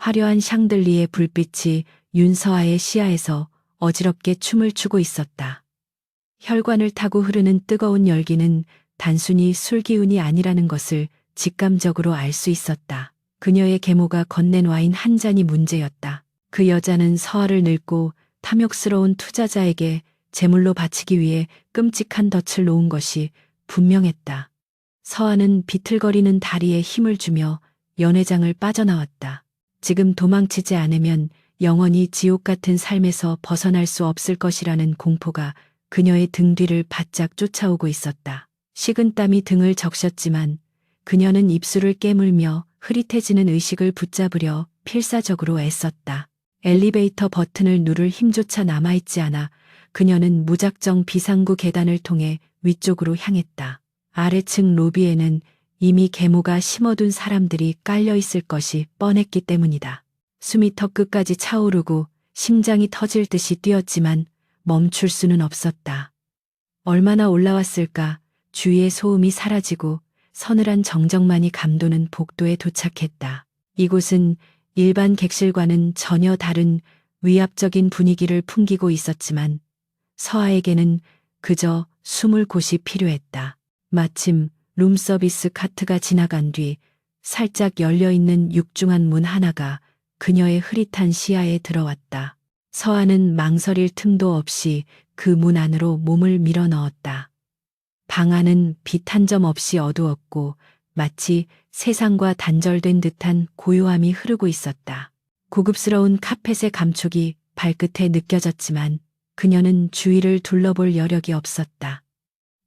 화려한 샹들리에 불빛이 윤서아의 시야에서 어지럽게 춤을 추고 있었다. 혈관을 타고 흐르는 뜨거운 열기는 단순히 술 기운이 아니라는 것을 직감적으로 알 수 있었다. 그녀의 계모가 건넨 와인 한 잔이 문제였다. 그 여자는 서아를 늙고 탐욕스러운 투자자에게 제물로 바치기 위해 끔찍한 덫을 놓은 것이 분명했다. 서아는 비틀거리는 다리에 힘을 주며 연회장을 빠져나왔다. 지금 도망치지 않으면 영원히 지옥 같은 삶에서 벗어날 수 없을 것이라는 공포가 그녀의 등 뒤를 바짝 쫓아오고 있었다. 식은땀이 등을 적셨지만 그녀는 입술을 깨물며 흐릿해지는 의식을 붙잡으려 필사적으로 애썼다. 엘리베이터 버튼을 누를 힘조차 남아있지 않아 그녀는 무작정 비상구 계단을 통해 위쪽으로 향했다. 아래층 로비에는 이미 계모가 심어둔 사람들이 깔려있을 것이 뻔했기 때문이다. 숨이 턱끝까지 차오르고 심장이 터질 듯이 뛰었지만 멈출 수는 없었다. 얼마나 올라왔을까? 주위의 소음이 사라지고 서늘한 정적만이 감도는 복도에 도착했다. 이곳은 일반 객실과는 전혀 다른 위압적인 분위기를 풍기고 있었지만 서아에게는 그저 숨을 곳이 필요했다. 마침 룸서비스 카트가 지나간 뒤 살짝 열려있는 육중한 문 하나가 그녀의 흐릿한 시야에 들어왔다. 서아는 망설일 틈도 없이 그 문 안으로 몸을 밀어 넣었다. 방 안은 빛 한 점 없이 어두웠고 마치 세상과 단절된 듯한 고요함이 흐르고 있었다. 고급스러운 카펫의 감촉이 발끝에 느껴졌지만 그녀는 주위를 둘러볼 여력이 없었다.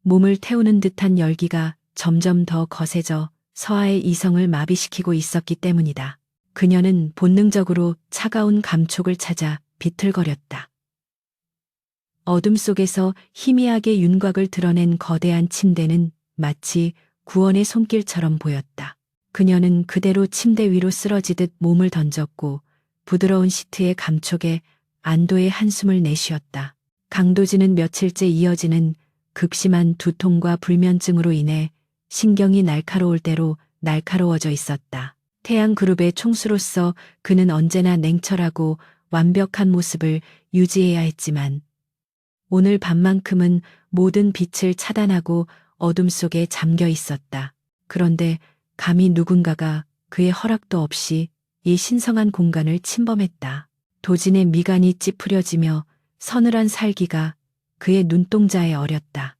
몸을 태우는 듯한 열기가 점점 더 거세져 서아의 이성을 마비시키고 있었기 때문이다. 그녀는 본능적으로 차가운 감촉을 찾아 비틀거렸다. 어둠 속에서 희미하게 윤곽을 드러낸 거대한 침대는 마치 구원의 손길처럼 보였다. 그녀는 그대로 침대 위로 쓰러지듯 몸을 던졌고 부드러운 시트의 감촉에 안도의 한숨을 내쉬었다. 강도지는 며칠째 이어지는 극심한 두통과 불면증으로 인해 신경이 날카로울 대로 날카로워져 있었다. 태양그룹의 총수로서 그는 언제나 냉철하고 완벽한 모습을 유지해야 했지만 오늘 밤만큼은 모든 빛을 차단하고 어둠 속에 잠겨 있었다. 그런데 감히 누군가가 그의 허락도 없이 이 신성한 공간을 침범했다. 도진의 미간이 찌푸려지며 서늘한 살기가 그의 눈동자에 어렸다.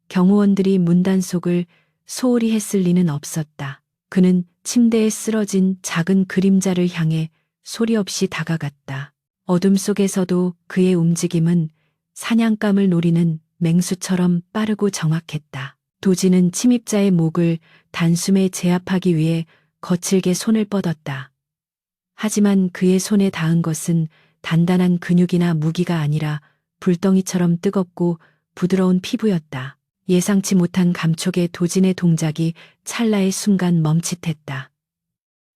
경호원들이 문단속을 소홀히 했을 리는 없었다. 그는 침대에 쓰러진 작은 그림자를 향해 소리 없이 다가갔다. 어둠 속에서도 그의 움직임은 사냥감을 노리는 맹수처럼 빠르고 정확했다. 도진은 침입자의 목을 단숨에 제압하기 위해 거칠게 손을 뻗었다. 하지만 그의 손에 닿은 것은 단단한 근육이나 무기가 아니라 불덩이처럼 뜨겁고 부드러운 피부였다. 예상치 못한 감촉에 도진의 동작이 찰나의 순간 멈칫했다.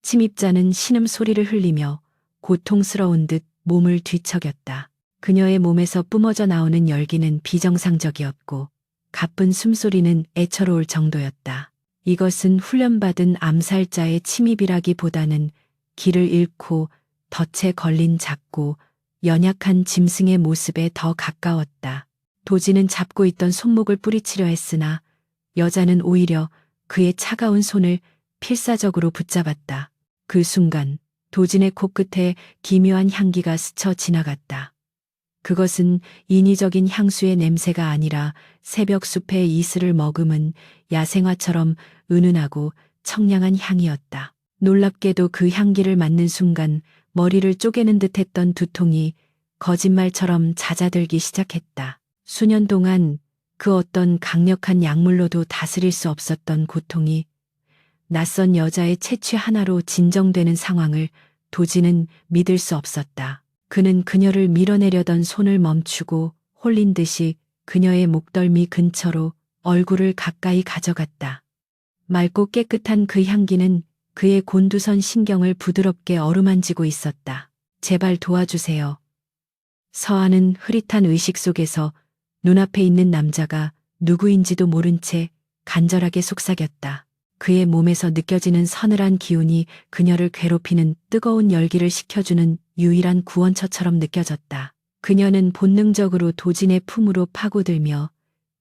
침입자는 신음소리를 흘리며 고통스러운 듯 몸을 뒤척였다. 그녀의 몸에서 뿜어져 나오는 열기는 비정상적이었고 가쁜 숨소리는 애처로울 정도였다. 이것은 훈련받은 암살자의 침입이라기보다는 길을 잃고 덫에 걸린 작고 연약한 짐승의 모습에 더 가까웠다. 도진은 잡고 있던 손목을 뿌리치려 했으나 여자는 오히려 그의 차가운 손을 필사적으로 붙잡았다. 그 순간 도진의 코끝에 기묘한 향기가 스쳐 지나갔다. 그것은 인위적인 향수의 냄새가 아니라 새벽 숲의 이슬을 머금은 야생화처럼 은은하고 청량한 향이었다. 놀랍게도 그 향기를 맡는 순간 머리를 쪼개는 듯했던 두통이 거짓말처럼 잦아들기 시작했다. 수년 동안 그 어떤 강력한 약물로도 다스릴 수 없었던 고통이 낯선 여자의 채취 하나로 진정되는 상황을 도진은 믿을 수 없었다. 그는 그녀를 밀어내려던 손을 멈추고 홀린 듯이 그녀의 목덜미 근처로 얼굴을 가까이 가져갔다. 맑고 깨끗한 그 향기는 그의 곤두선 신경을 부드럽게 어루만지고 있었다. 제발 도와주세요. 서아는 흐릿한 의식 속에서 눈앞에 있는 남자가 누구인지도 모른 채 간절하게 속삭였다. 그의 몸에서 느껴지는 서늘한 기운이 그녀를 괴롭히는 뜨거운 열기를 식혀주는 유일한 구원처처럼 느껴졌다. 그녀는 본능적으로 도진의 품으로 파고들며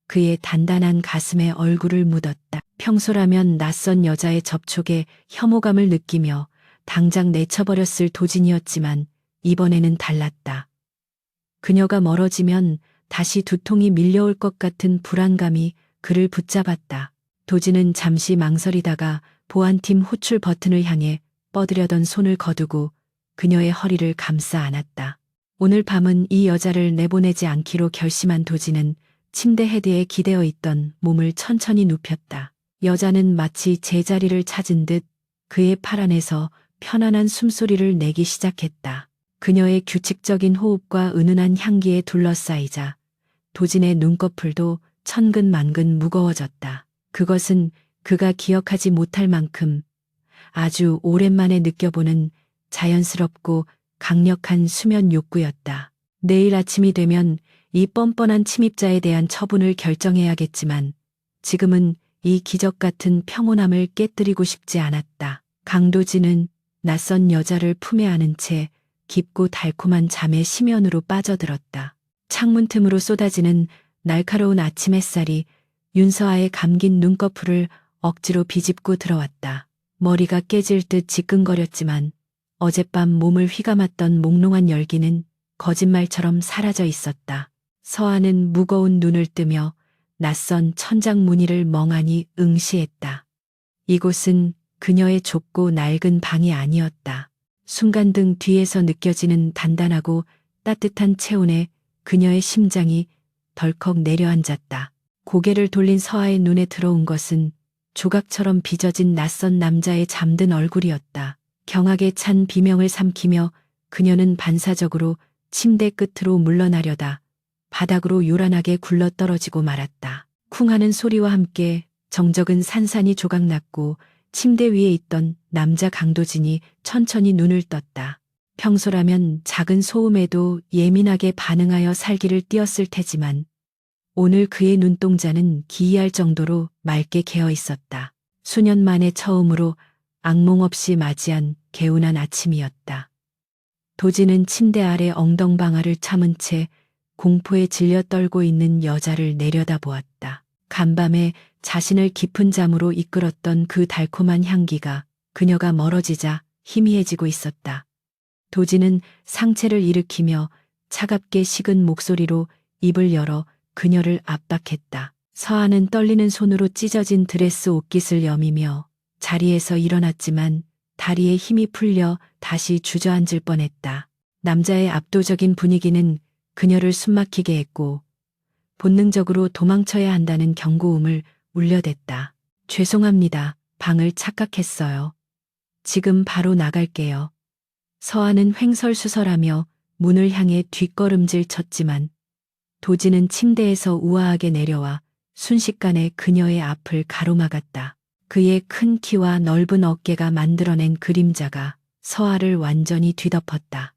그의 단단한 가슴에 얼굴을 묻었다. 평소라면 낯선 여자의 접촉에 혐오감을 느끼며 당장 내쳐버렸을 도진이었지만 이번에는 달랐다. 그녀가 멀어지면 다시 두통이 밀려올 것 같은 불안감이 그를 붙잡았다. 도진은 잠시 망설이다가 보안팀 호출 버튼을 향해 뻗으려던 손을 거두고 그녀의 허리를 감싸 안았다. 오늘 밤은 이 여자를 내보내지 않기로 결심한 도진은 침대 헤드에 기대어 있던 몸을 천천히 눕혔다. 여자는 마치 제자리를 찾은 듯 그의 팔 안에서 편안한 숨소리를 내기 시작했다. 그녀의 규칙적인 호흡과 은은한 향기에 둘러싸이자 도진의 눈꺼풀도 천근만근 무거워졌다. 그것은 그가 기억하지 못할 만큼 아주 오랜만에 느껴보는 자연스럽고 강력한 수면 욕구였다. 내일 아침이 되면 이 뻔뻔한 침입자에 대한 처분을 결정해야겠지만 지금은 이 기적 같은 평온함을 깨뜨리고 싶지 않았다. 강도진은 낯선 여자를 품에 안은 채 깊고 달콤한 잠의 심연으로 빠져들었다. 창문 틈으로 쏟아지는 날카로운 아침 햇살이 윤서아의 감긴 눈꺼풀을 억지로 비집고 들어왔다. 머리가 깨질 듯 지끈거렸지만 어젯밤 몸을 휘감았던 몽롱한 열기는 거짓말처럼 사라져 있었다. 서아는 무거운 눈을 뜨며 낯선 천장 무늬를 멍하니 응시했다. 이곳은 그녀의 좁고 낡은 방이 아니었다. 순간등 뒤에서 느껴지는 단단하고 따뜻한 체온에 그녀의 심장이 덜컥 내려앉았다. 고개를 돌린 서아의 눈에 들어온 것은 조각처럼 빚어진 낯선 남자의 잠든 얼굴이었다. 경악에 찬 비명을 삼키며 그녀는 반사적으로 침대 끝으로 물러나려다 바닥으로 요란하게 굴러떨어지고 말았다. 쿵 하는 소리와 함께 정적은 산산이 조각났고 침대 위에 있던 남자 강도진이 천천히 눈을 떴다. 평소라면 작은 소음에도 예민하게 반응하여 살기를 띄었을 테지만 오늘 그의 눈동자는 기이할 정도로 맑게 개어 있었다. 수년 만에 처음으로 악몽 없이 맞이한 개운한 아침이었다. 도진은 침대 아래 엉덩방아를 참은 채 공포에 질려 떨고 있는 여자를 내려다보았다. 간밤에 자신을 깊은 잠으로 이끌었던 그 달콤한 향기가 그녀가 멀어지자 희미해지고 있었다. 도진은 상체를 일으키며 차갑게 식은 목소리로 입을 열어 그녀를 압박했다. 서아는 떨리는 손으로 찢어진 드레스 옷깃을 여미며 자리에서 일어났지만 다리에 힘이 풀려 다시 주저앉을 뻔했다. 남자의 압도적인 분위기는 그녀를 숨막히게 했고 본능적으로 도망쳐야 한다는 경고음을 울려댔다. 죄송합니다. 방을 착각했어요. 지금 바로 나갈게요. 서아는 횡설수설하며 문을 향해 뒷걸음질 쳤지만 도진은 침대에서 우아하게 내려와 순식간에 그녀의 앞을 가로막았다. 그의 큰 키와 넓은 어깨가 만들어낸 그림자가 서아를 완전히 뒤덮었다.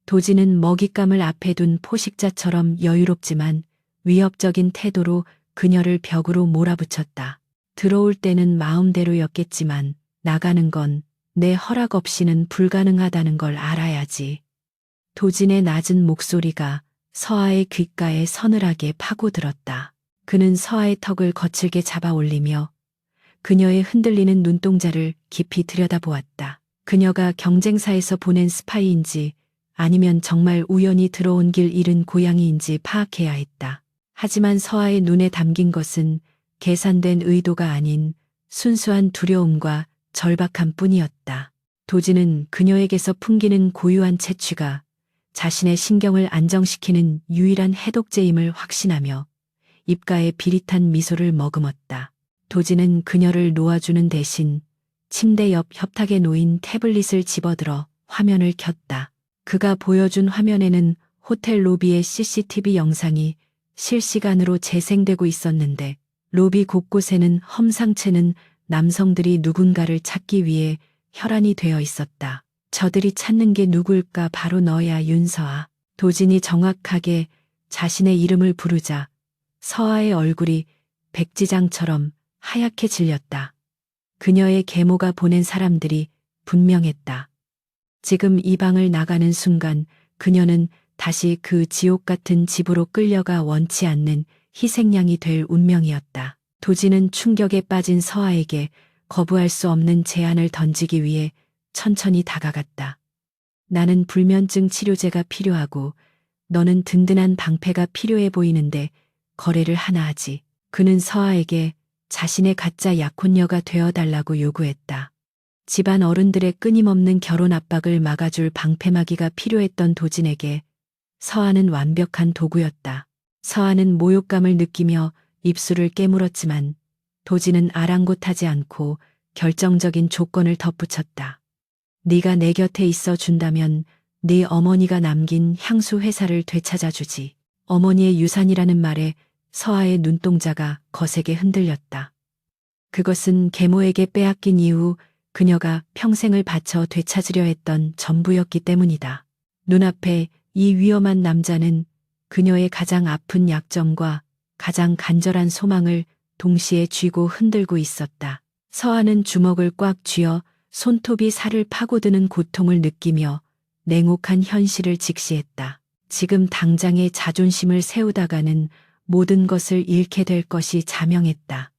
도진은 먹잇감을 앞에 둔 포식자처럼 여유롭지만 위협적인 태도로 그녀를 벽으로 몰아붙였다. 들어올 때는 마음대로였겠지만 나가는 건 내 허락 없이는 불가능하다는 걸 알아야지. 도진의 낮은 목소리가 서아의 귓가에 서늘하게 파고들었다. 그는 서아의 턱을 거칠게 잡아 올리며 그녀의 흔들리는 눈동자를 깊이 들여다보았다. 그녀가 경쟁사에서 보낸 스파이인지 아니면 정말 우연히 들어온 길 잃은 고양이인지 파악해야 했다. 하지만 서아의 눈에 담긴 것은 계산된 의도가 아닌 순수한 두려움과 절박함 뿐이었다. 도진은 그녀에게서 풍기는 고유한 채취가 자신의 신경을 안정시키는 유일한 해독제임을 확신하며 입가에 비릿한 미소를 머금었다. 도진은 그녀를 놓아주는 대신 침대 옆 협탁에 놓인 태블릿을 집어들어 화면을 켰다. 그가 보여준 화면에는 호텔 로비의 CCTV 영상이 실시간으로 재생되고 있었는데 로비 곳곳에는 험상체는 남성들이 누군가를 찾기 위해 혈안이 되어 있었다. 저들이 찾는 게 누굴까? 바로 너야, 윤서아. 도진이 정확하게 자신의 이름을 부르자 서아의 얼굴이 백지장처럼 하얗게 질렸다. 그녀의 계모가 보낸 사람들이 분명했다. 지금 이 방을 나가는 순간 그녀는 다시 그 지옥 같은 집으로 끌려가 원치 않는 희생양이 될 운명이었다. 도지는 충격에 빠진 서아에게 거부할 수 없는 제안을 던지기 위해 천천히 다가갔다. 나는 불면증 치료제가 필요하고 너는 든든한 방패가 필요해 보이는데 거래를 하나 하지. 그는 서아에게 자신의 가짜 약혼녀가 되어달라고 요구했다. 집안 어른들의 끊임없는 결혼 압박을 막아줄 방패막이가 필요했던 도진에게 서아는 완벽한 도구였다. 서아는 모욕감을 느끼며 입술을 깨물었지만 도진은 아랑곳하지 않고 결정적인 조건을 덧붙였다. 네가 내 곁에 있어 준다면 네 어머니가 남긴 향수 회사를 되찾아 주지. 어머니의 유산이라는 말에 서아의 눈동자가 거세게 흔들렸다. 그것은 계모에게 빼앗긴 이후 그녀가 평생을 바쳐 되찾으려 했던 전부였기 때문이다. 눈앞에 이 위험한 남자는 그녀의 가장 아픈 약점과 가장 간절한 소망을 동시에 쥐고 흔들고 있었다. 서아는 주먹을 꽉 쥐어 손톱이 살을 파고드는 고통을 느끼며 냉혹한 현실을 직시했다. 지금 당장의 자존심을 세우다가는 모든 것을 잃게 될 것이 자명했다.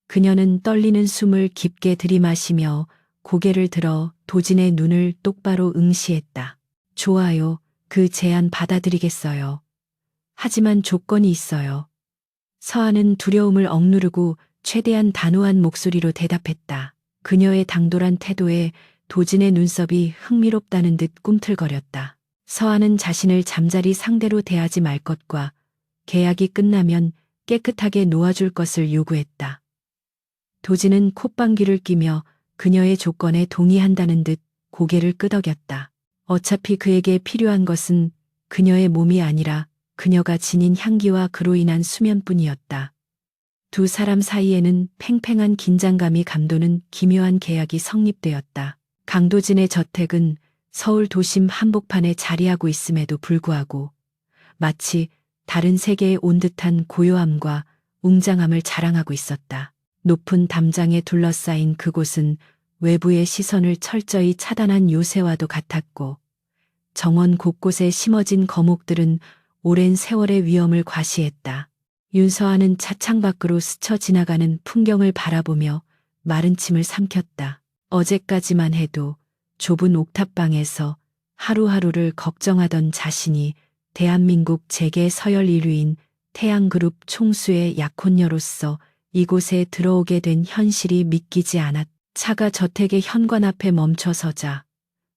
그녀는 떨리는 숨을 깊게 들이마시며 고개를 들어 도진의 눈을 똑바로 응시했다. 좋아요. 그 제안 받아들이겠어요. 하지만 조건이 있어요. 서아는 두려움을 억누르고 최대한 단호한 목소리로 대답했다. 그녀의 당돌한 태도에 도진의 눈썹이 흥미롭다는 듯 꿈틀거렸다. 서아는 자신을 잠자리 상대로 대하지 말 것과 계약이 끝나면 깨끗하게 놓아줄 것을 요구했다. 도진은 콧방귀를 뀌며 그녀의 조건에 동의한다는 듯 고개를 끄덕였다. 어차피 그에게 필요한 것은 그녀의 몸이 아니라 그녀가 지닌 향기와 그로 인한 수면뿐이었다. 두 사람 사이에는 팽팽한 긴장감이 감도는 기묘한 계약이 성립되었다. 강도진의 저택은 서울 도심 한복판에 자리하고 있음에도 불구하고 마치 다른 세계에 온 듯한 고요함과 웅장함을 자랑하고 있었다. 높은 담장에 둘러싸인 그곳은 외부의 시선을 철저히 차단한 요새와도 같았고 정원 곳곳에 심어진 거목들은 오랜 세월의 위험을 과시했다. 윤서아는 차창 밖으로 스쳐 지나가는 풍경을 바라보며 마른 침을 삼켰다. 어제까지만 해도 좁은 옥탑방에서 하루하루를 걱정하던 자신이 대한민국 재계 서열 1위인 태양그룹 총수의 약혼녀로서 이곳에 들어오게 된 현실이 믿기지 않았다. 차가 저택의 현관 앞에 멈춰서자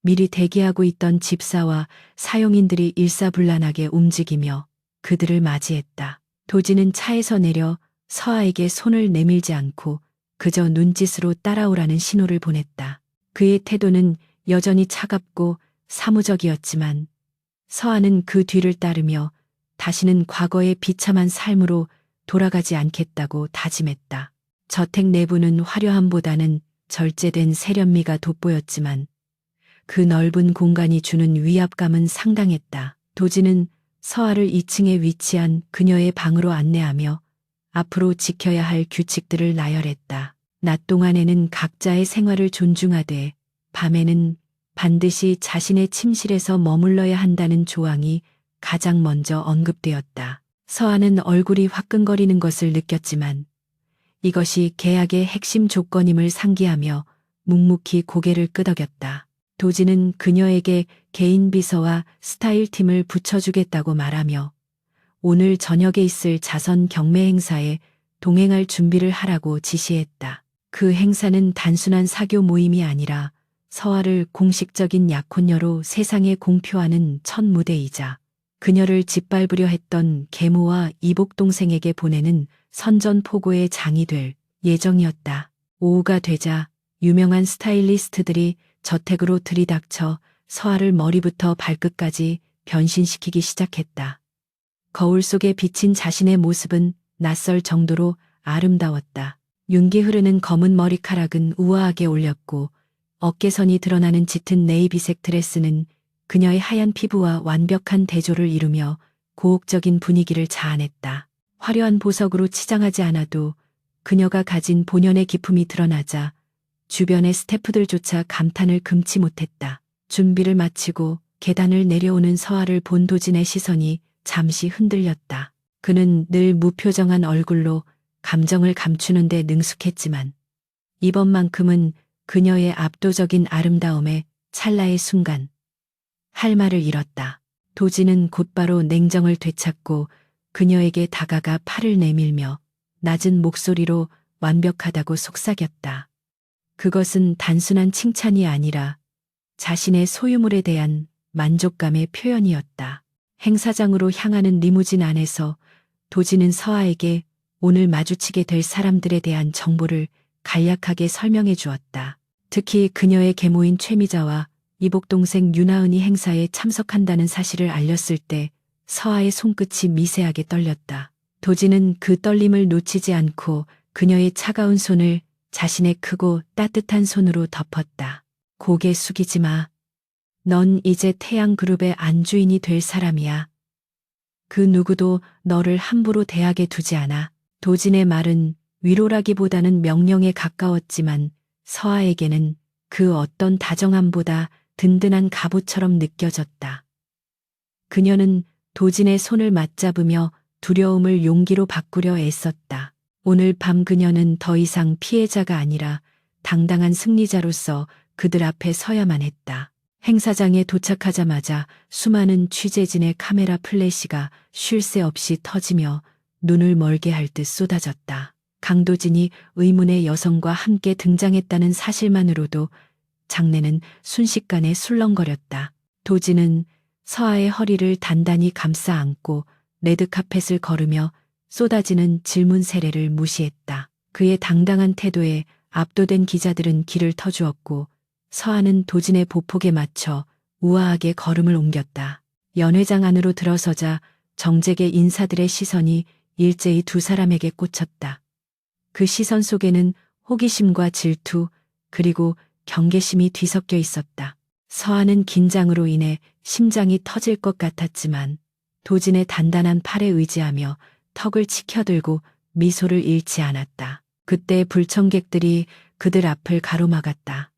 미리 대기하고 있던 집사와 사용인들이 일사불란하게 움직이며 그들을 맞이했다. 도진은 차에서 내려 서아에게 손을 내밀지 않고 그저 눈짓으로 따라오라는 신호를 보냈다. 그의 태도는 여전히 차갑고 사무적이었지만 서아는 그 뒤를 따르며 다시는 과거의 비참한 삶으로 돌아가지 않겠다고 다짐했다. 저택 내부는 화려함보다는 절제된 세련미가 돋보였지만 그 넓은 공간이 주는 위압감은 상당했다. 도진은 서아를 2층에 위치한 그녀의 방으로 안내하며 앞으로 지켜야 할 규칙들을 나열했다. 낮 동안에는 각자의 생활을 존중하되 밤에는 반드시 자신의 침실에서 머물러야 한다는 조항이 가장 먼저 언급되었다. 서아는 얼굴이 화끈거리는 것을 느꼈지만 이것이 계약의 핵심 조건임을 상기하며 묵묵히 고개를 끄덕였다. 도진은 그녀에게 개인 비서와 스타일팀을 붙여주겠다고 말하며 오늘 저녁에 있을 자선 경매 행사에 동행할 준비를 하라고 지시했다. 그 행사는 단순한 사교 모임이 아니라 서아를 공식적인 약혼녀로 세상에 공표하는 첫 무대이자 그녀를 짓밟으려 했던 계모와 이복동생에게 보내는 선전포고의 장이 될 예정이었다. 오후가 되자 유명한 스타일리스트들이 저택으로 들이닥쳐 서아를 머리부터 발끝까지 변신시키기 시작했다. 거울 속에 비친 자신의 모습은 낯설 정도로 아름다웠다. 윤기 흐르는 검은 머리카락은 우아하게 올렸고 어깨선이 드러나는 짙은 네이비색 드레스는 그녀의 하얀 피부와 완벽한 대조를 이루며 고혹적인 분위기를 자아냈다. 화려한 보석으로 치장하지 않아도 그녀가 가진 본연의 기품이 드러나자 주변의 스태프들조차 감탄을 금치 못했다. 준비를 마치고 계단을 내려오는 서아를 본 도진의 시선이 잠시 흔들렸다. 그는 늘 무표정한 얼굴로 감정을 감추는데 능숙했지만 이번만큼은 그녀의 압도적인 아름다움에 찰나의 순간 할 말을 잃었다. 도진은 곧바로 냉정을 되찾고 그녀에게 다가가 팔을 내밀며 낮은 목소리로 완벽하다고 속삭였다. 그것은 단순한 칭찬이 아니라 자신의 소유물에 대한 만족감의 표현이었다. 행사장으로 향하는 리무진 안에서 도진은 서아에게 오늘 마주치게 될 사람들에 대한 정보를 간략하게 설명해 주었다. 특히 그녀의 계모인 최미자와 이복 동생 윤하은이 행사에 참석한다는 사실을 알렸을 때 서아의 손끝이 미세하게 떨렸다. 도진은 그 떨림을 놓치지 않고 그녀의 차가운 손을 자신의 크고 따뜻한 손으로 덮었다. 고개 숙이지 마. 넌 이제 태양그룹의 안주인이 될 사람이야. 그 누구도 너를 함부로 대하게 두지 않아. 도진의 말은 위로라기보다는 명령에 가까웠지만 서아에게는 그 어떤 다정함보다 든든한 갑옷처럼 느껴졌다. 그녀는 도진의 손을 맞잡으며 두려움을 용기로 바꾸려 애썼다. 오늘 밤 그녀는 더 이상 피해자가 아니라 당당한 승리자로서 그들 앞에 서야만 했다. 행사장에 도착하자마자 수많은 취재진의 카메라 플래시가 쉴 새 없이 터지며 눈을 멀게 할 듯 쏟아졌다. 강도진이 의문의 여성과 함께 등장했다는 사실만으로도 장내는 순식간에 술렁거렸다. 도진은 서아의 허리를 단단히 감싸 안고 레드카펫을 걸으며 쏟아지는 질문 세례를 무시했다. 그의 당당한 태도에 압도된 기자들은 길을 터주었고 서아는 도진의 보폭에 맞춰 우아하게 걸음을 옮겼다. 연회장 안으로 들어서자 정재계 인사들의 시선이 일제히 두 사람에게 꽂혔다. 그 시선 속에는 호기심과 질투 그리고 경계심이 뒤섞여 있었다. 서아는 긴장으로 인해 심장이 터질 것 같았지만 도진의 단단한 팔에 의지하며 턱을 치켜들고 미소를 잃지 않았다. 그때 불청객들이 그들 앞을 가로막았다.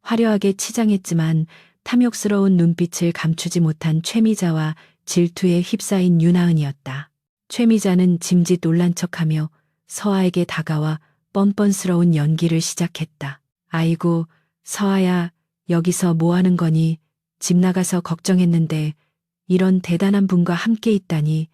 화려하게 치장했지만 탐욕스러운 눈빛을 감추지 못한 최미자와 질투에 휩싸인 윤하은이었다. 최미자는 짐짓 놀란 척하며 서아에게 다가와 뻔뻔스러운 연기를 시작했다. 아이고, 서아야, 여기서 뭐 하는 거니? 집 나가서 걱정했는데 이런 대단한 분과 함께 있다니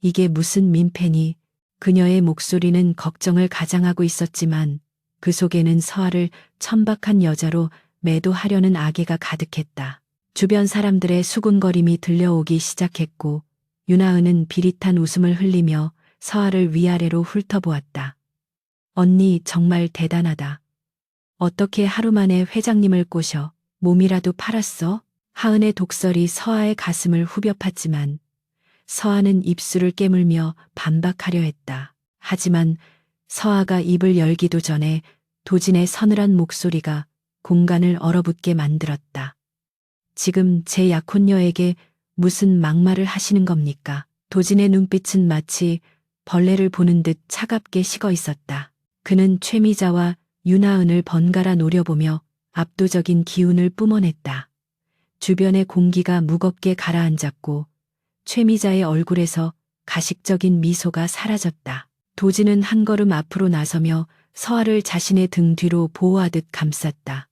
이게 무슨 민폐니? 그녀의 목소리는 걱정을 가장하고 있었지만 그 속에는 서아를 천박한 여자로 매도하려는 악의가 가득했다. 주변 사람들의 수군거림이 들려오기 시작했고 윤하은은 비릿한 웃음을 흘리며 서아를 위아래로 훑어보았다. 언니 정말 대단하다. 어떻게 하루 만에 회장님을 꼬셔 몸이라도 팔았어? 하은의 독설이 서아의 가슴을 후벼 팠지만 서아는 입술을 깨물며 반박하려 했다. 하지만 서아가 입을 열기도 전에 도진의 서늘한 목소리가 공간을 얼어붙게 만들었다. 지금 제 약혼녀에게 무슨 막말을 하시는 겁니까? 도진의 눈빛은 마치 벌레를 보는 듯 차갑게 식어 있었다. 그는 최미자와 윤하은을 번갈아 노려보며 압도적인 기운을 뿜어냈다. 주변의 공기가 무겁게 가라앉았고 최미자의 얼굴에서 가식적인 미소가 사라졌다. 도진은 한 걸음 앞으로 나서며 서아를 자신의 등 뒤로 보호하듯 감쌌다.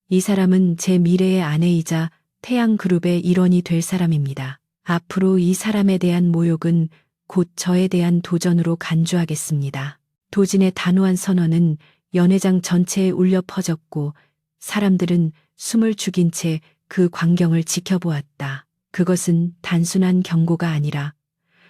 이 사람은 제 미래의 아내이자 태양그룹의 일원이 될 사람입니다. 앞으로 이 사람에 대한 모욕은 곧 저에 대한 도전으로 간주하겠습니다. 도진의 단호한 선언은 연회장 전체에 울려 퍼졌고 사람들은 숨을 죽인 채 그 광경을 지켜보았다. 그것은 단순한 경고가 아니라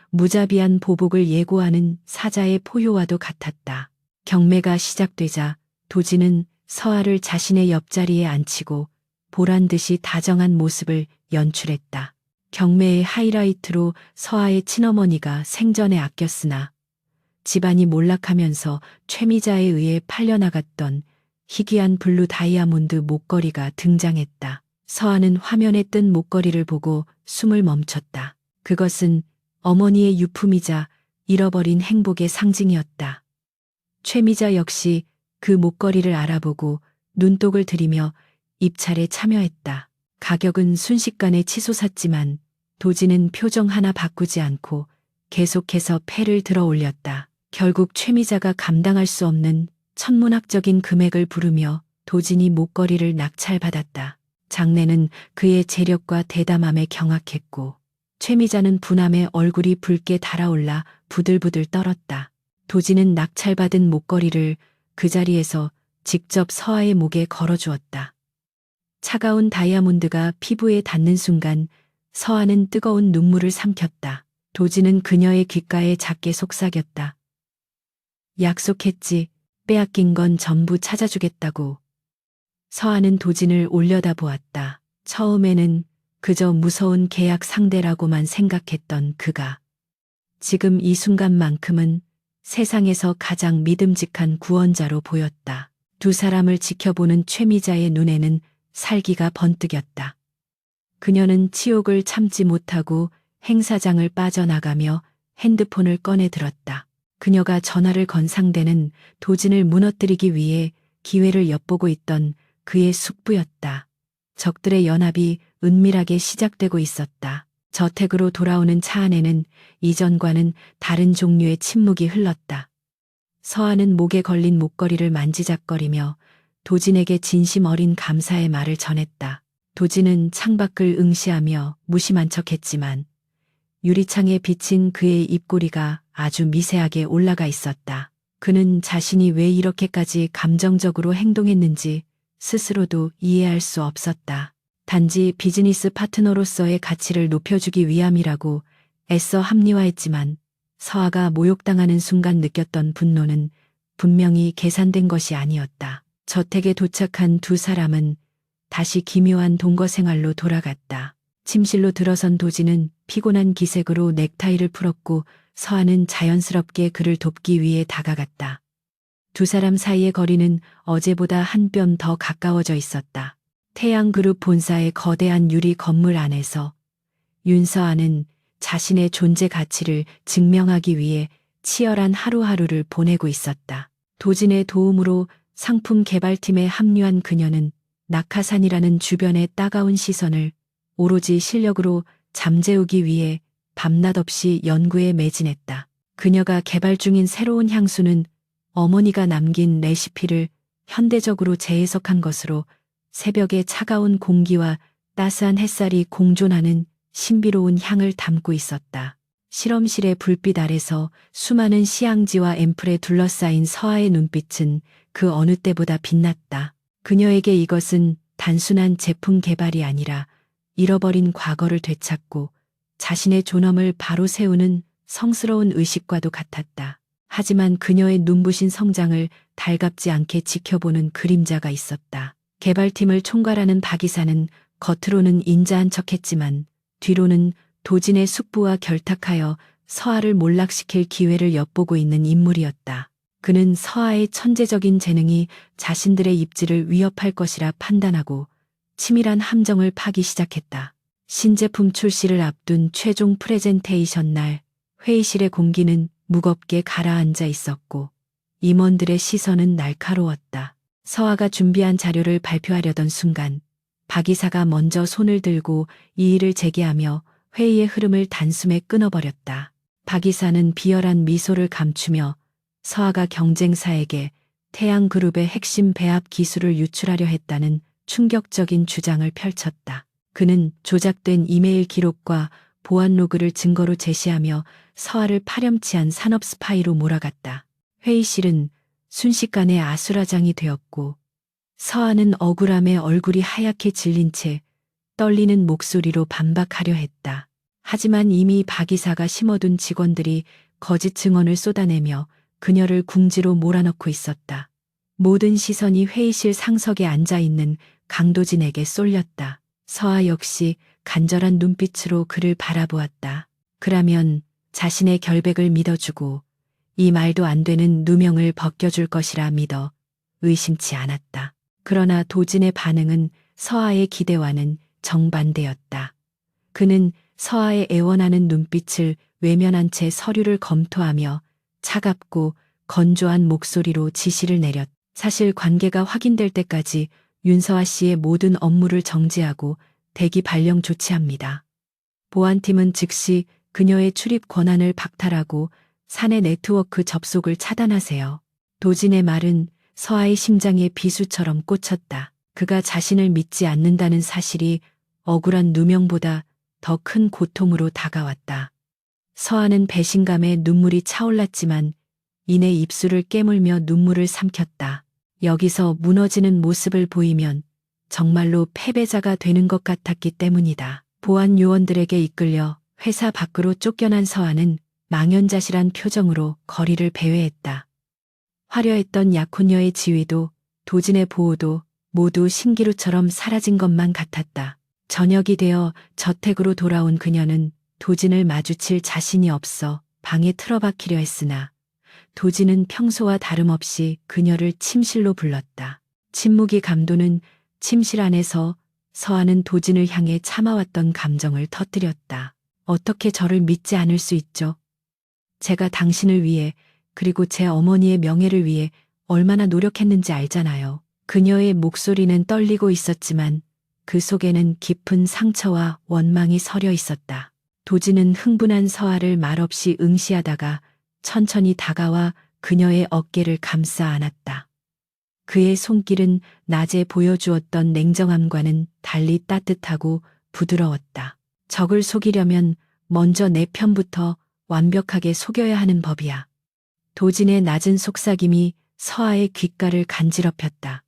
무자비한 보복을 예고하는 사자의 포효와도 같았다. 경매가 시작되자 도진은 서아를 자신의 옆자리에 앉히고 보란 듯이 다정한 모습을 연출했다. 경매의 하이라이트로 서아의 친어머니가 생전에 아꼈으나 집안이 몰락하면서 최미자에 의해 팔려나갔던 희귀한 블루 다이아몬드 목걸이가 등장했다. 서아는 화면에 뜬 목걸이를 보고 숨을 멈췄다. 그것은 어머니의 유품이자 잃어버린 행복의 상징이었다. 최미자 역시 그 목걸이를 알아보고 눈독을 들이며 입찰에 참여했다. 가격은 순식간에 치솟았지만 도진은 표정 하나 바꾸지 않고 계속해서 패를 들어 올렸다. 결국 최미자가 감당할 수 없는 천문학적인 금액을 부르며 도진이 목걸이를 낙찰받았다. 장내는 그의 재력과 대담함에 경악했고 최미자는 분함에 얼굴이 붉게 달아올라 부들부들 떨었다. 도진은 낙찰받은 목걸이를 그 자리에서 직접 서아의 목에 걸어주었다. 차가운 다이아몬드가 피부에 닿는 순간 서아는 뜨거운 눈물을 삼켰다. 도진은 그녀의 귓가에 작게 속삭였다. 약속했지. 빼앗긴 건 전부 찾아주겠다고. 서아는 도진을 올려다보았다. 처음에는 그저 무서운 계약 상대라고만 생각했던 그가 지금 이 순간만큼은 세상에서 가장 믿음직한 구원자로 보였다. 두 사람을 지켜보는 최미자의 눈에는 살기가 번뜩였다. 그녀는 치욕을 참지 못하고 행사장을 빠져나가며 핸드폰을 꺼내 들었다. 그녀가 전화를 건 상대는 도진을 무너뜨리기 위해 기회를 엿보고 있던 그의 숙부였다. 적들의 연합이 은밀하게 시작되고 있었다. 저택으로 돌아오는 차 안에는 이전과는 다른 종류의 침묵이 흘렀다. 서아는 목에 걸린 목걸이를 만지작거리며 도진에게 진심 어린 감사의 말을 전했다. 도진은 창밖을 응시하며 무심한 척했지만 유리창에 비친 그의 입꼬리가 아주 미세하게 올라가 있었다. 그는 자신이 왜 이렇게까지 감정적으로 행동했는지 스스로도 이해할 수 없었다. 단지 비즈니스 파트너로서의 가치를 높여주기 위함이라고 애써 합리화했지만 서아가 모욕당하는 순간 느꼈던 분노는 분명히 계산된 것이 아니었다. 저택에 도착한 두 사람은 다시 기묘한 동거 생활로 돌아갔다. 침실로 들어선 도진은 피곤한 기색으로 넥타이를 풀었고 서아는 자연스럽게 그를 돕기 위해 다가갔다. 두 사람 사이의 거리는 어제보다 한 뼘 더 가까워져 있었다. 태양그룹 본사의 거대한 유리 건물 안에서 윤서아는 자신의 존재 가치를 증명하기 위해 치열한 하루하루를 보내고 있었다. 도진의 도움으로 상품 개발팀에 합류한 그녀는 낙하산이라는 주변의 따가운 시선을 오로지 실력으로 잠재우기 위해 밤낮 없이 연구에 매진했다. 그녀가 개발 중인 새로운 향수는 어머니가 남긴 레시피를 현대적으로 재해석한 것으로 새벽의 차가운 공기와 따스한 햇살이 공존하는 신비로운 향을 담고 있었다. 실험실의 불빛 아래서 수많은 시향지와 앰플에 둘러싸인 서아의 눈빛은 그 어느 때보다 빛났다. 그녀에게 이것은 단순한 제품 개발이 아니라 잃어버린 과거를 되찾고 자신의 존엄을 바로 세우는 성스러운 의식과도 같았다. 하지만 그녀의 눈부신 성장을 달갑지 않게 지켜보는 그림자가 있었다. 개발팀을 총괄하는 박 이사는 겉으로는 인자한 척했지만 뒤로는 도진의 숙부와 결탁하여 서아를 몰락시킬 기회를 엿보고 있는 인물이었다. 그는 서아의 천재적인 재능이 자신들의 입지를 위협할 것이라 판단하고 치밀한 함정을 파기 시작했다. 신제품 출시를 앞둔 최종 프레젠테이션 날 회의실의 공기는 무겁게 가라앉아 있었고 임원들의 시선은 날카로웠다. 서아가 준비한 자료를 발표하려던 순간 박 이사가 먼저 손을 들고 이의를 제기하며 회의의 흐름을 단숨에 끊어버렸다. 박 이사는 비열한 미소를 감추며 서아가 경쟁사에게 태양그룹의 핵심 배합 기술을 유출하려 했다는 충격적인 주장을 펼쳤다. 그는 조작된 이메일 기록과 보안 로그를 증거로 제시하며 서아를 파렴치한 산업 스파이로 몰아갔다. 회의실은 순식간에 아수라장이 되었고 서아는 억울함에 얼굴이 하얗게 질린 채 떨리는 목소리로 반박하려 했다. 하지만 이미 박 이사가 심어둔 직원들이 거짓 증언을 쏟아내며 그녀를 궁지로 몰아넣고 있었다. 모든 시선이 회의실 상석에 앉아있는 강도진에게 쏠렸다. 서아 역시 간절한 눈빛으로 그를 바라보았다. 그라면 자신의 결백을 믿어주고 이 말도 안 되는 누명을 벗겨줄 것이라 믿어 의심치 않았다. 그러나 도진의 반응은 서아의 기대와는 정반대였다. 그는 서아의 애원하는 눈빛을 외면한 채 서류를 검토하며 차갑고 건조한 목소리로 지시를 내렸다. 사실 관계가 확인될 때까지 윤서아 씨의 모든 업무를 정지하고 대기 발령 조치합니다. 보안팀은 즉시 그녀의 출입 권한을 박탈하고 사내 네트워크 접속을 차단하세요. 도진의 말은 서아의 심장에 비수처럼 꽂혔다. 그가 자신을 믿지 않는다는 사실이 억울한 누명보다 더 큰 고통으로 다가왔다. 서아는 배신감에 눈물이 차올랐지만 이내 입술을 깨물며 눈물을 삼켰다. 여기서 무너지는 모습을 보이면 정말로 패배자가 되는 것 같았기 때문이다. 보안 요원들에게 이끌려 회사 밖으로 쫓겨난 서아는 망연자실한 표정으로 거리를 배회했다. 화려했던 약혼녀의 지위도 도진의 보호도 모두 신기루처럼 사라진 것만 같았다. 저녁이 되어 저택으로 돌아온 그녀는 도진을 마주칠 자신이 없어 방에 틀어박히려 했으나 도진은 평소와 다름없이 그녀를 침실로 불렀다. 침묵이 감도는 침실 안에서 서아는 도진을 향해 참아왔던 감정을 터뜨렸다. 어떻게 저를 믿지 않을 수 있죠? 제가 당신을 위해 그리고 제 어머니의 명예를 위해 얼마나 노력했는지 알잖아요. 그녀의 목소리는 떨리고 있었지만 그 속에는 깊은 상처와 원망이 서려 있었다. 도진은 흥분한 서아를 말없이 응시하다가 천천히 다가와 그녀의 어깨를 감싸 안았다. 그의 손길은 낮에 보여주었던 냉정함과는 달리 따뜻하고 부드러웠다. 적을 속이려면 먼저 내 편부터 완벽하게 속여야 하는 법이야. 도진의 낮은 속삭임이 서아의 귓가를 간지럽혔다.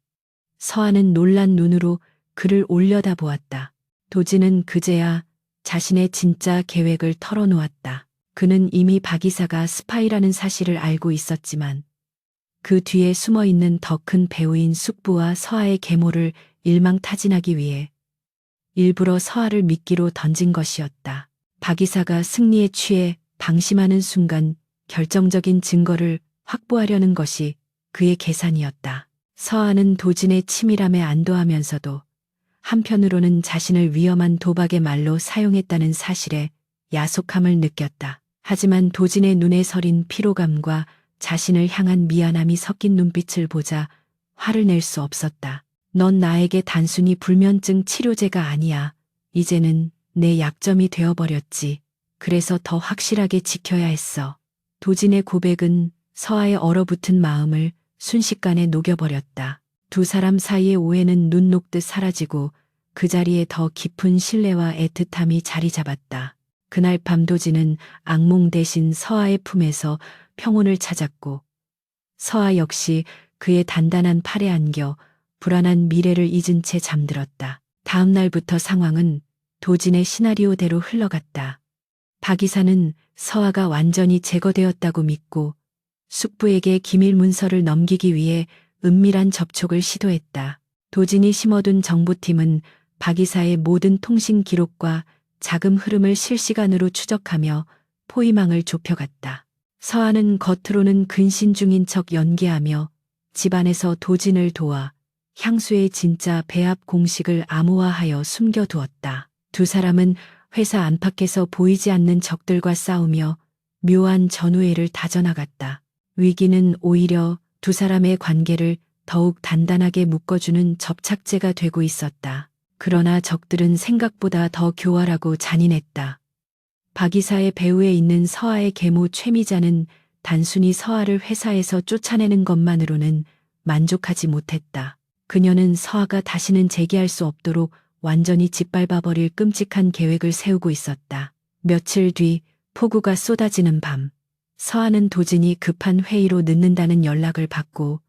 서아는 놀란 눈으로 그를 올려다보았다. 도진은 그제야 자신의 진짜 계획을 털어놓았다. 그는 이미 박 이사가 스파이라는 사실을 알고 있었지만 그 뒤에 숨어있는 더 큰 배우인 숙부와 서아의 계모를 일망타진하기 위해 일부러 서아를 미끼로 던진 것이었다. 박 이사가 승리에 취해 방심하는 순간 결정적인 증거를 확보하려는 것이 그의 계산이었다. 서아는 도진의 치밀함에 안도하면서도 한편으로는 자신을 위험한 도박의 말로 사용했다는 사실에 야속함을 느꼈다. 하지만 도진의 눈에 서린 피로감과 자신을 향한 미안함이 섞인 눈빛을 보자 화를 낼 수 없었다. 넌 나에게 단순히 불면증 치료제가 아니야. 이제는 내 약점이 되어버렸지. 그래서 더 확실하게 지켜야 했어. 도진의 고백은 서아의 얼어붙은 마음을 순식간에 녹여버렸다. 두 사람 사이의 오해는 눈 녹듯 사라지고 그 자리에 더 깊은 신뢰와 애틋함이 자리 잡았다. 그날 밤 도진은 악몽 대신 서아의 품에서 평온을 찾았고 서아 역시 그의 단단한 팔에 안겨 불안한 미래를 잊은 채 잠들었다. 다음 날부터 상황은 도진의 시나리오대로 흘러갔다. 박 이사는 서아가 완전히 제거되었다고 믿고 숙부에게 기밀 문서를 넘기기 위해 은밀한 접촉을 시도했다. 도진이 심어둔 정보팀은 박 이사의 모든 통신 기록과 자금 흐름을 실시간으로 추적하며 포위망을 좁혀갔다. 서아는 겉으로는 근신 중인 척 연기하며 집안에서 도진을 도와 향수의 진짜 배합 공식을 암호화하여 숨겨두었다. 두 사람은 회사 안팎에서 보이지 않는 적들과 싸우며 묘한 전우애를 다져나갔다. 위기는 오히려 두 사람의 관계를 더욱 단단하게 묶어주는 접착제가 되고 있었다. 그러나 적들은 생각보다 더 교활하고 잔인했다. 박 이사의 배후에 있는 서아의 계모 최미자는 단순히 서아를 회사에서 쫓아내는 것만으로는 만족하지 못했다. 그녀는 서아가 다시는 재기할 수 없도록 완전히 짓밟아버릴 끔찍한 계획을 세우고 있었다. 며칠 뒤 폭우가 쏟아지는 밤, 서아는 도진이 급한 회의로 늦는다는 연락을 받고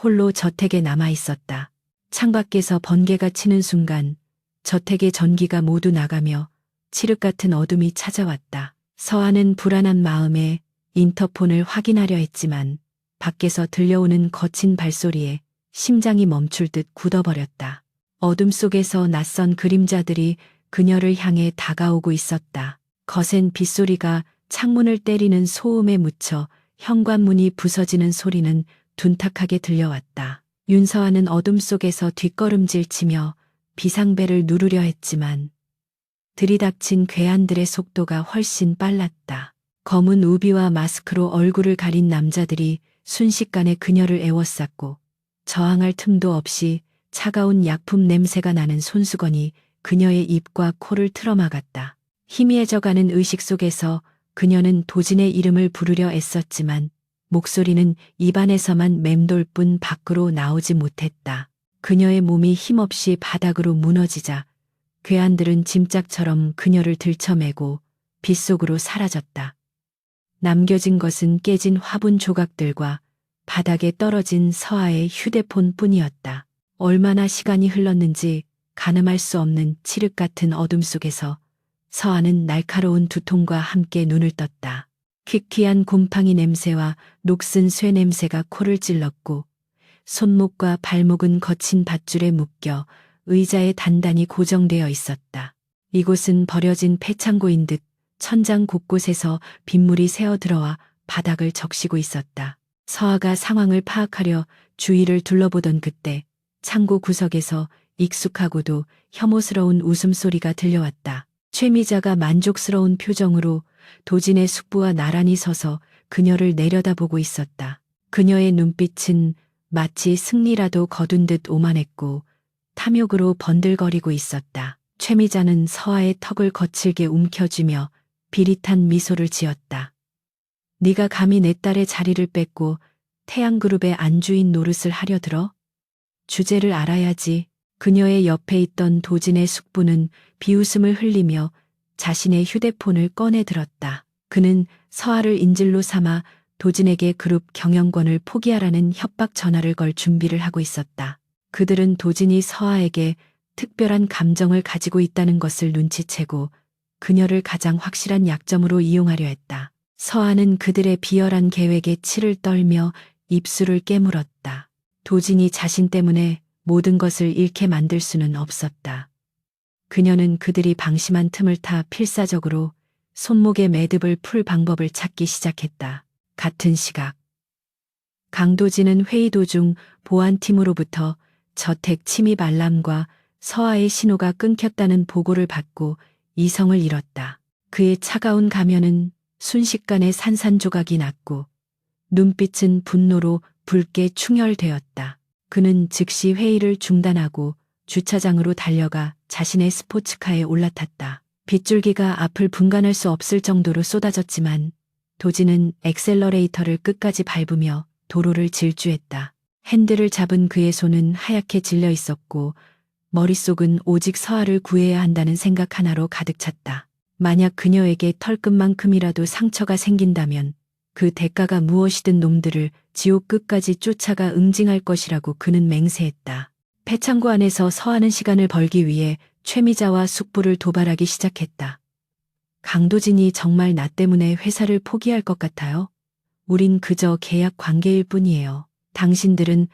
홀로 저택에 남아 있었다. 창밖에서 번개가 치는 순간 저택의 전기가 모두 나가며 칠흑 같은 어둠이 찾아왔다. 서아는 불안한 마음에 인터폰을 확인하려 했지만 밖에서 들려오는 거친 발소리에 심장이 멈출 듯 굳어버렸다. 어둠 속에서 낯선 그림자들이 그녀를 향해 다가오고 있었다. 거센 빗소리가 창문을 때리는 소음에 묻혀 현관문이 부서지는 소리는 둔탁하게 들려왔다. 윤서아는 어둠 속에서 뒷걸음질 치며 비상벨을 누르려 했지만 들이닥친 괴한들의 속도가 훨씬 빨랐다. 검은 우비와 마스크로 얼굴을 가린 남자들이 순식간에 그녀를 에워쌌고 저항할 틈도 없이 차가운 약품 냄새가 나는 손수건이 그녀의 입과 코를 틀어막았다. 희미해져가는 의식 속에서 그녀는 도진의 이름을 부르려 애썼지만 목소리는 입안에서만 맴돌 뿐 밖으로 나오지 못했다. 그녀의 몸이 힘없이 바닥으로 무너지자 괴한들은 짐짝처럼 그녀를 들쳐매고 빗속으로 사라졌다. 남겨진 것은 깨진 화분 조각들과 바닥에 떨어진 서아의 휴대폰 뿐이었다. 얼마나 시간이 흘렀는지 가늠할 수 없는 칠흑 같은 어둠 속에서 서아는 날카로운 두통과 함께 눈을 떴다. 퀴퀴한 곰팡이 냄새와 녹슨 쇠 냄새가 코를 찔렀고 손목과 발목은 거친 밧줄에 묶여 의자에 단단히 고정되어 있었다. 이곳은 버려진 폐창고인 듯 천장 곳곳에서 빗물이 새어 들어와 바닥을 적시고 있었다. 서아가 상황을 파악하려 주위를 둘러보던 그때 창고 구석에서 익숙하고도 혐오스러운 웃음소리가 들려왔다. 최미자가 만족스러운 표정으로 도진의 숙부와 나란히 서서 그녀를 내려다보고 있었다. 그녀의 눈빛은 마치 승리라도 거둔 듯 오만했고 탐욕으로 번들거리고 있었다. 최미자는 서아의 턱을 거칠게 움켜쥐며 비릿한 미소를 지었다. 네가 감히 내 딸의 자리를 뺏고 태양그룹의 안주인 노릇을 하려 들어? 주제를 알아야지. 그녀의 옆에 있던 도진의 숙부는 비웃음을 흘리며 자신의 휴대폰을 꺼내 들었다. 그는 서아를 인질로 삼아 도진에게 그룹 경영권을 포기하라는 협박 전화를 걸 준비를 하고 있었다. 그들은 도진이 서아에게 특별한 감정을 가지고 있다는 것을 눈치채고 그녀를 가장 확실한 약점으로 이용하려 했다. 서아는 그들의 비열한 계획에 치를 떨며 입술을 깨물었다. 도진이 자신 때문에 모든 것을 잃게 만들 수는 없었다. 그녀는 그들이 방심한 틈을 타 필사적으로 손목의 매듭을 풀 방법을 찾기 시작했다. 같은 시각 강도진은 회의 도중 보안팀으로부터 저택 침입 알람과 서아의 신호가 끊겼다는 보고를 받고 이성을 잃었다. 그의 차가운 가면은 순식간에 산산조각이 났고 눈빛은 분노로 붉게 충혈되었다. 그는 즉시 회의를 중단하고 주차장으로 달려가 자신의 스포츠카에 올라탔다. 빗줄기가 앞을 분간할 수 없을 정도로 쏟아졌지만 도진은 엑셀러레이터를 끝까지 밟으며 도로를 질주했다. 핸들을 잡은 그의 손은 하얗게 질려 있었고 머릿속은 오직 서아를 구해야 한다는 생각 하나로 가득 찼다. 만약 그녀에게 털끝만큼이라도 상처가 생긴다면 그 대가가 무엇이든 놈들을 지옥 끝까지 쫓아가 응징할 것이라고 그는 맹세했다. 폐창고 안에서 서하는 시간을 벌기 위해 최미자와 숙부를 도발하기 시작했다. 강도진이 정말 나 때문에 회사를 포기할 것 같아요? 우린 그저 계약 관계일 뿐이에요. 당신들은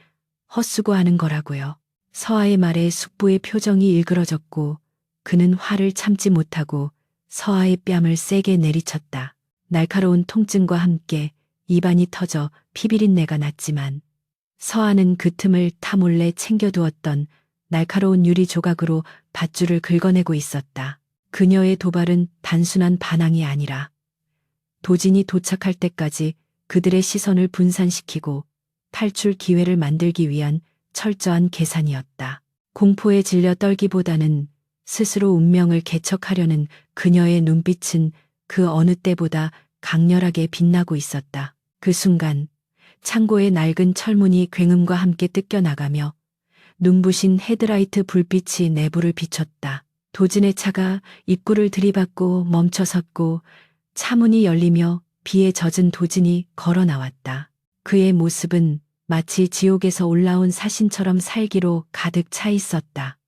헛수고하는 거라고요. 서하의 말에 숙부의 표정이 일그러졌고 그는 화를 참지 못하고 서하의 뺨을 세게 내리쳤다. 날카로운 통증과 함께 입안이 터져 피비린내가 났지만 서하는 그 틈을 타몰래 챙겨두었던 날카로운 유리 조각으로 밧줄을 긁어내고 있었다. 그녀의 도발은 단순한 반항이 아니라 도진이 도착할 때까지 그들의 시선을 분산시키고 탈출 기회를 만들기 위한 철저한 계산이었다. 공포에 질려 떨기보다는 스스로 운명을 개척하려는 그녀의 눈빛은 그 어느 때보다 강렬하게 빛나고 있었다. 그 순간 창고의 낡은 철문이 굉음과 함께 뜯겨나가며 눈부신 헤드라이트 불빛이 내부를 비췄다. 도진의 차가 입구를 들이받고 멈춰섰고 차문이 열리며 비에 젖은 도진이 걸어 나왔다. 그의 모습은 마치 지옥에서 올라온 사신처럼 살기로 가득 차 있었다.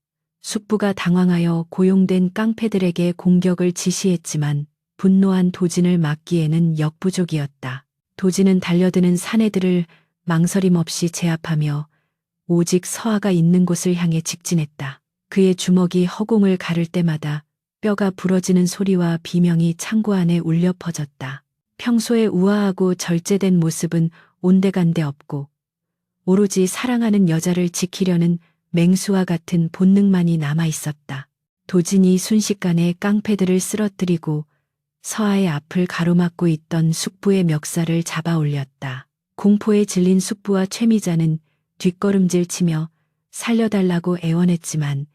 숙부가 당황하여 고용된 깡패들에게 공격을 지시했지만 분노한 도진을 막기에는 역부족이었다. 도진은 달려드는 사내들을 망설임 없이 제압하며 오직 서아가 있는 곳을 향해 직진했다. 그의 주먹이 허공을 가를 때마다 뼈가 부러지는 소리와 비명이 창고 안에 울려 퍼졌다. 평소에 우아하고 절제된 모습은 온데간데 없고 오로지 사랑하는 여자를 지키려는 맹수와 같은 본능만이 남아 있었다. 도진이 순식간에 깡패들을 쓰러뜨리고 서아의 앞을 가로막고 있던 숙부의 멱살을 잡아 올렸다. 공포에 질린 숙부와 최미자는 뒷걸음질 치며 살려달라고 애원했지만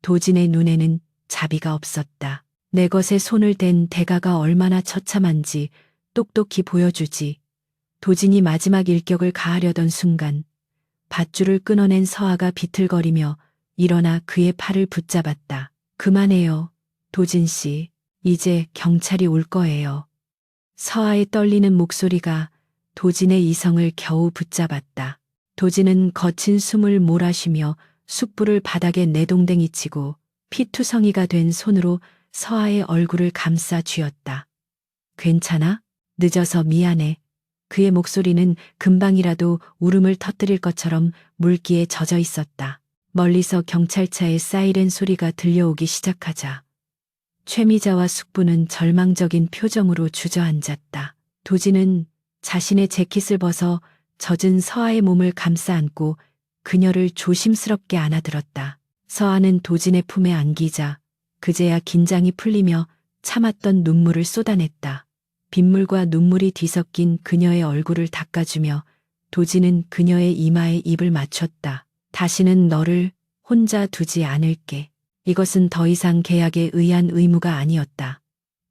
도진의 눈에는 자비가 없었다. 내 것에 손을 댄 대가가 얼마나 처참한지 똑똑히 보여주지. 도진이 마지막 일격을 가하려던 순간 밧줄을 끊어낸 서아가 비틀거리며 일어나 그의 팔을 붙잡았다. 그만해요. 도진 씨. 이제 경찰이 올 거예요. 서아의 떨리는 목소리가 도진의 이성을 겨우 붙잡았다. 도진은 거친 숨을 몰아쉬며 숯불을 바닥에 내동댕이 치고 피투성이가 된 손으로 서아의 얼굴을 감싸 쥐었다. 괜찮아? 늦어서 미안해. 그의 목소리는 금방이라도 울음을 터뜨릴 것처럼 물기에 젖어 있었다. 멀리서 경찰차의 사이렌 소리가 들려오기 시작하자 최미자와 숙부는 절망적인 표정으로 주저앉았다. 도진은 자신의 재킷을 벗어 젖은 서아의 몸을 감싸 안고 그녀를 조심스럽게 안아들었다. 서아는 도진의 품에 안기자 그제야 긴장이 풀리며 참았던 눈물을 쏟아냈다. 빗물과 눈물이 뒤섞인 그녀의 얼굴을 닦아주며 도진은 그녀의 이마에 입을 맞췄다. 다시는 너를 혼자 두지 않을게. 이것은 더 이상 계약에 의한 의무가 아니었다.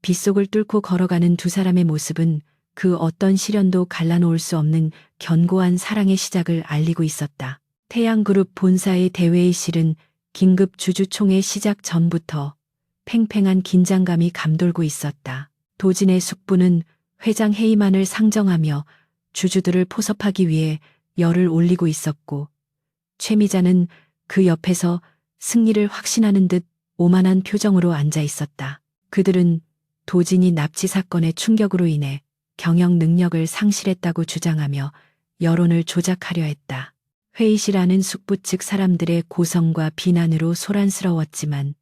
빗속을 뚫고 걸어가는 두 사람의 모습은 그 어떤 시련도 갈라놓을 수 없는 견고한 사랑의 시작을 알리고 있었다. 태양그룹 본사의 대회의 실은 긴급 주주총회 시작 전부터 팽팽한 긴장감이 감돌고 있었다. 도진의 숙부는 회장 회의만을 상정하며 주주들을 포섭하기 위해 열을 올리고 있었고 최미자는 그 옆에서 승리를 확신하는 듯 오만한 표정으로 앉아 있었다. 그들은 도진이 납치 사건의 충격으로 인해 경영 능력을 상실했다고 주장하며 여론을 조작하려 했다. 회의실 안은 숙부 측 사람들의 고성과 비난으로 소란스러웠지만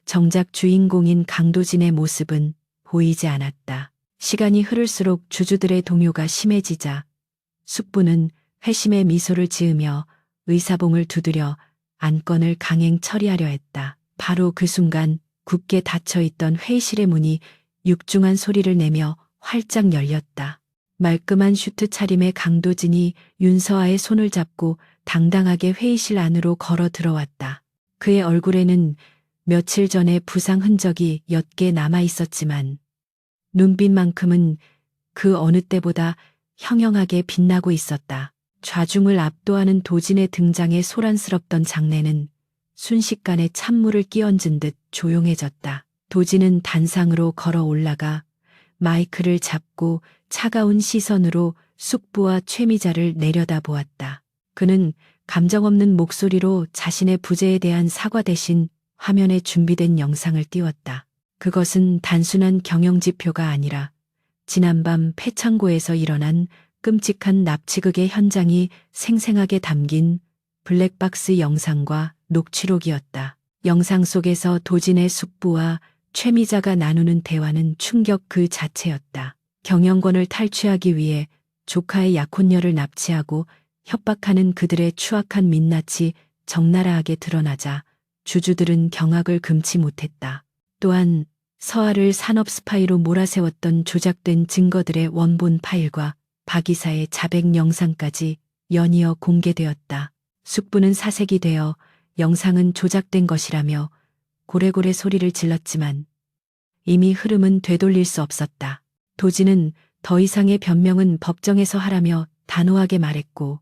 정작 주인공인 강도진의 모습은 보이지 않았다. 시간이 흐를수록 주주들의 동요가 심해지자 숙부는 회심의 미소를 지으며 의사봉을 두드려 안건을 강행 처리하려 했다. 바로 그 순간 굳게 닫혀있던 회의실의 문이 육중한 소리를 내며 활짝 열렸다. 말끔한 슈트 차림의 강도진이 윤서아의 손을 잡고 당당하게 회의실 안으로 걸어 들어왔다. 그의 얼굴에는 며칠 전의 부상 흔적이 옅게 남아 있었지만 눈빛만큼은 그 어느 때보다 형형하게 빛나고 있었다. 좌중을 압도하는 도진의 등장에 소란스럽던 장내는 순식간에 찬물을 끼얹은 듯 조용해졌다. 도진은 단상으로 걸어 올라가 마이크를 잡고 차가운 시선으로 숙부와 최미자를 내려다보았다. 그는 감정 없는 목소리로 자신의 부재에 대한 사과 대신 화면에 준비된 영상을 띄웠다. 그것은 단순한 경영지표가 아니라 지난밤 폐창고에서 일어난 끔찍한 납치극의 현장이 생생하게 담긴 블랙박스 영상과 녹취록이었다. 영상 속에서 도진의 숙부와 최미자가 나누는 대화는 충격 그 자체였다. 경영권을 탈취하기 위해 조카의 약혼녀를 납치하고 협박하는 그들의 추악한 민낯이 적나라하게 드러나자 주주들은 경악을 금치 못했다. 또한 서아를 산업 스파이로 몰아세웠던 조작된 증거들의 원본 파일과 박 이사의 자백 영상까지 연이어 공개되었다. 숙부는 사색이 되어 영상은 조작된 것이라며 고래고래 소리를 질렀지만 이미 흐름은 되돌릴 수 없었다. 도진은 더 이상의 변명은 법정에서 하라며 단호하게 말했고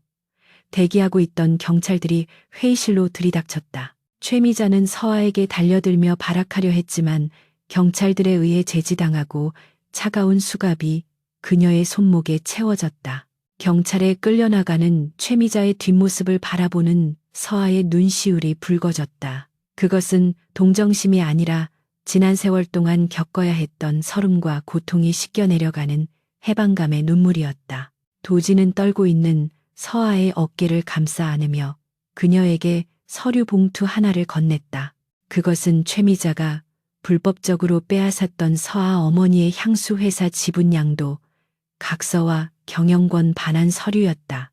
대기하고 있던 경찰들이 회의실로 들이닥쳤다. 최미자는 서아에게 달려들며 발악하려 했지만 경찰들에 의해 제지당하고 차가운 수갑이 그녀의 손목에 채워졌다. 경찰에 끌려나가는 최미자의 뒷모습을 바라보는 서아의 눈시울이 붉어졌다. 그것은 동정심이 아니라 지난 세월 동안 겪어야 했던 서름과 고통이 씻겨 내려가는 해방감의 눈물이었다. 도진은 떨고 있는 서아의 어깨를 감싸 안으며 그녀에게 서류 봉투 하나를 건넸다. 그것은 최미자가 불법적으로 빼앗았던 서아 어머니의 향수 회사 지분 양도, 각서와 경영권 반환 서류였다.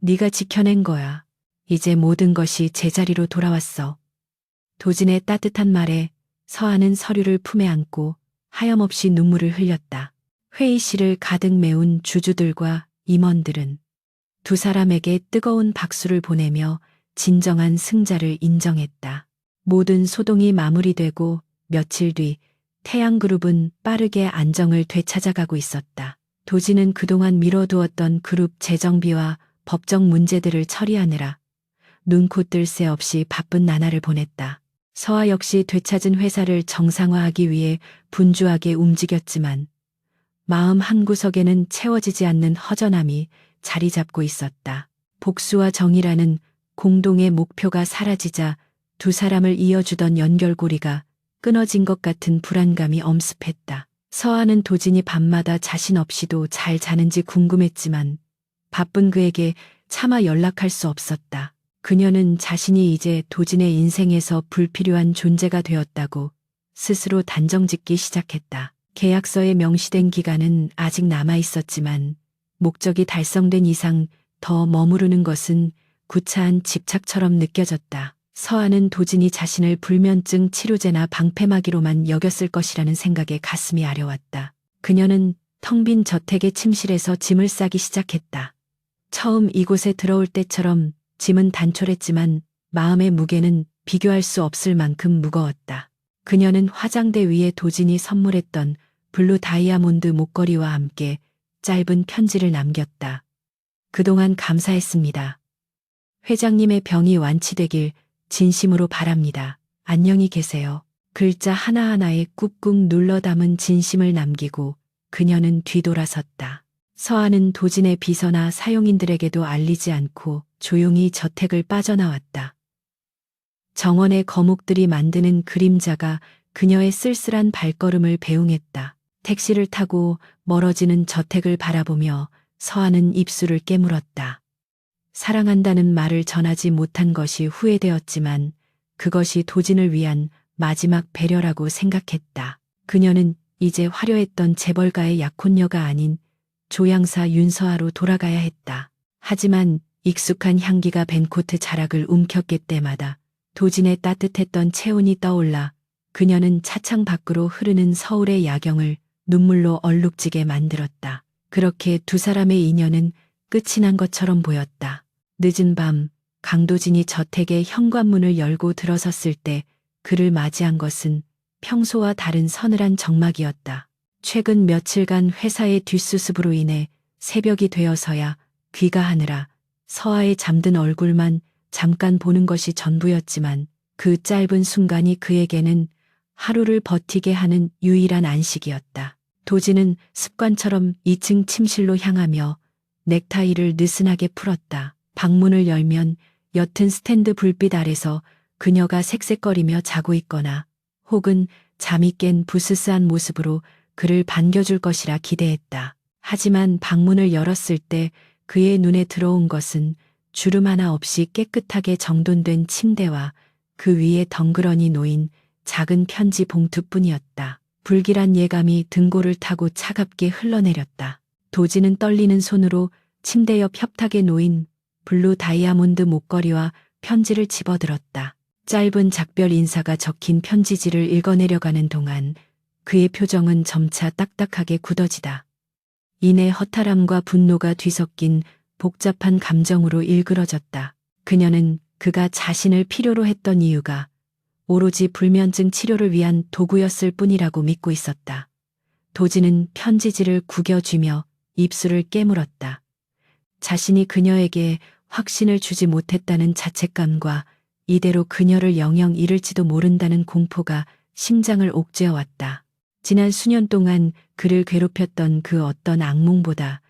네가 지켜낸 거야. 이제 모든 것이 제자리로 돌아왔어. 도진의 따뜻한 말에 서아는 서류를 품에 안고 하염없이 눈물을 흘렸다. 회의실을 가득 메운 주주들과 임원들은 두 사람에게 뜨거운 박수를 보내며 진정한 승자를 인정했다. 모든 소동이 마무리되고 며칠 뒤 태양그룹은 빠르게 안정을 되찾아가고 있었다. 도지는 그동안 미뤄두었던 그룹 재정비와 법적 문제들을 처리하느라 눈코 뜰 새 없이 바쁜 나날을 보냈다. 서아 역시 되찾은 회사를 정상화하기 위해 분주하게 움직였지만 마음 한구석에는 채워지지 않는 허전함이 자리 잡고 있었다. 복수와 정의라는 공동의 목표가 사라지자 두 사람을 이어주던 연결고리가 끊어진 것 같은 불안감이 엄습했다. 서아는 도진이 밤마다 자신 없이도 잘 자는지 궁금했지만 바쁜 그에게 차마 연락할 수 없었다. 그녀는 자신이 이제 도진의 인생에서 불필요한 존재가 되었다고 스스로 단정짓기 시작했다. 계약서에 명시된 기간은 아직 남아 있었지만 목적이 달성된 이상 더 머무르는 것은 구차한 집착처럼 느껴졌다. 서아는 도진이 자신을 불면증 치료제나 방패막이로만 여겼을 것이라는 생각에 가슴이 아려왔다. 그녀는 텅 빈 저택의 침실에서 짐을 싸기 시작했다. 처음 이곳에 들어올 때처럼 짐은 단촐했지만 마음의 무게는 비교할 수 없을 만큼 무거웠다. 그녀는 화장대 위에 도진이 선물했던 블루 다이아몬드 목걸이와 함께 짧은 편지를 남겼다. 그동안 감사했습니다. 회장님의 병이 완치되길 진심으로 바랍니다. 안녕히 계세요. 글자 하나하나에 꾹꾹 눌러 담은 진심을 남기고 그녀는 뒤돌아섰다. 서아는 도진의 비서나 사용인들에게도 알리지 않고 조용히 저택을 빠져나왔다. 정원의 거목들이 만드는 그림자가 그녀의 쓸쓸한 발걸음을 배웅했다. 택시를 타고 멀어지는 저택을 바라보며 서아는 입술을 깨물었다. 사랑한다는 말을 전하지 못한 것이 후회되었지만 그것이 도진을 위한 마지막 배려라고 생각했다. 그녀는 이제 화려했던 재벌가의 약혼녀가 아닌 조향사 윤서아로 돌아가야 했다. 하지만 익숙한 향기가 벤코트 자락을 움켰을 때마다 도진의 따뜻했던 체온이 떠올라 그녀는 차창 밖으로 흐르는 서울의 야경을 눈물로 얼룩지게 만들었다. 그렇게 두 사람의 인연은 끝이 난 것처럼 보였다. 늦은 밤 강도진이 저택의 현관문을 열고 들어섰을 때 그를 맞이한 것은 평소와 다른 서늘한 정막이었다. 최근 며칠간 회사의 뒷수습으로 인해 새벽이 되어서야 귀가하느라 서아의 잠든 얼굴만 잠깐 보는 것이 전부였지만 그 짧은 순간이 그에게는 하루를 버티게 하는 유일한 안식이었다. 도진은 습관처럼 2층 침실로 향하며 넥타이를 느슨하게 풀었다. 방문을 열면 옅은 스탠드 불빛 아래서 그녀가 색색거리며 자고 있거나 혹은 잠이 깬 부스스한 모습으로 그를 반겨줄 것이라 기대했다. 하지만 방문을 열었을 때 그의 눈에 들어온 것은 주름 하나 없이 깨끗하게 정돈된 침대와 그 위에 덩그러니 놓인 작은 편지 봉투뿐이었다. 불길한 예감이 등골을 타고 차갑게 흘러내렸다. 도진은 떨리는 손으로 침대 옆 협탁에 놓인 블루 다이아몬드 목걸이와 편지를 집어들었다. 짧은 작별 인사가 적힌 편지지를 읽어내려가는 동안 그의 표정은 점차 딱딱하게 굳어지다. 이내 허탈함과 분노가 뒤섞인 복잡한 감정으로 일그러졌다. 그녀는 그가 자신을 필요로 했던 이유가 오로지 불면증 치료를 위한 도구였을 뿐이라고 믿고 있었다. 도진은 편지지를 구겨쥐며 입술을 깨물었다. 자신이 그녀에게 확신을 주지 못했다는 자책감과 이대로 그녀를 영영 잃을지도 모른다는 공포가 심장을 옥죄어왔다. 지난 수년 동안 그를 괴롭혔던 그 어떤 악몽보다